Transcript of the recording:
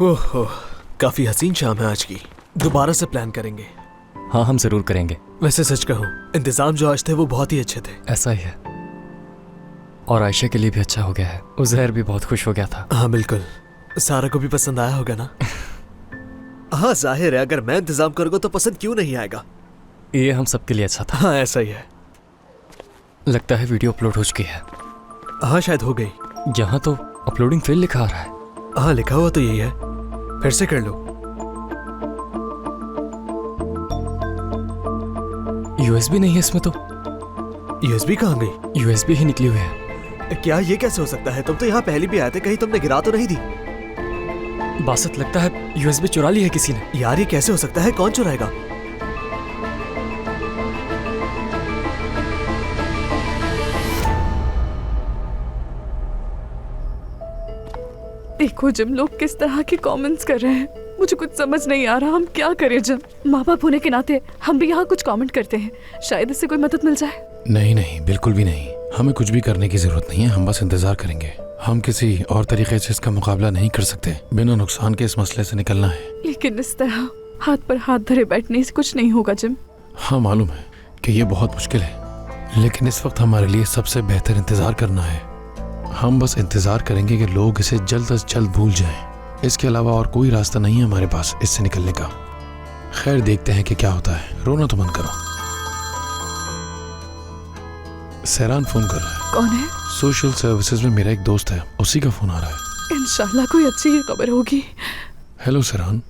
ओहो, काफी हसीन शाम है आज की। दोबारा से प्लान करेंगे। हाँ, हम जरूर करेंगे। वैसे सच कहूँ, इंतजाम जो आज थे वो बहुत ही अच्छे थे। ऐसा ही है, और आयशा के लिए भी अच्छा हो गया है। उज़ैर भी बहुत खुश हो गया था। हाँ बिल्कुल, सारा को भी पसंद आया होगा ना। हाँ जाहिर है, अगर मैं इंतजाम करूँगा तो पसंद क्यों नहीं आएगा। ये हम सबके लिए अच्छा था। हाँ ऐसा ही है। लगता है वीडियो अपलोड हो चुकी है। हाँ शायद हो गई। यहाँ तो अपलोडिंग फेल लिखा आ रहा है। हाँ लिखा हुआ तो यही है, फिर से कर लो। यूएसबी नहीं है इसमें तो। यूएसबी कहाँ गई? यूएसबी ही निकली हुई है। क्या ये कैसे हो सकता है? तुम तो यहाँ पहले भी आए थे, कहीं तुमने गिरा तो नहीं दी? बासत, लगता है यूएसबी चुरा ली है किसी ने। यार ये कैसे हो सकता है? कौन चुराएगा? देखो जिम, लोग किस तरह के कमेंट्स कर रहे हैं, मुझे कुछ समझ नहीं आ रहा। हम क्या करें जिम? माँ बाप होने के नाते हम भी यहाँ कुछ कमेंट करते हैं, शायद इससे कोई मदद मिल जाए। नहीं नहीं, बिल्कुल भी नहीं। हमें कुछ भी करने की जरूरत नहीं है, हम बस इंतजार करेंगे। हम किसी और तरीके से इसका मुकाबला नहीं कर सकते। बिना नुकसान के इस मसले से निकलना है। लेकिन इस तरह हाथ पर हाथ धरे बैठने से कुछ नहीं होगा जिम। हाँ मालूम है कि ये बहुत मुश्किल है, लेकिन इस वक्त हमारे लिए सबसे बेहतर इंतजार करना है। हम बस इंतजार करेंगे कि लोग इसे जल्द से जल्द भूल जाएं। इसके अलावा और कोई रास्ता नहीं है हमारे पास इससे निकलने का। खैर देखते हैं कि क्या होता है। रोना तो बंद करो। सहरान फोन कर रहा है। कौन है? सोशल सर्विसेज में मेरा एक दोस्त है, उसी का फोन आ रहा है। इंशाल्लाह कोई अच्छी ही खबर होगी। हेलो सहरान।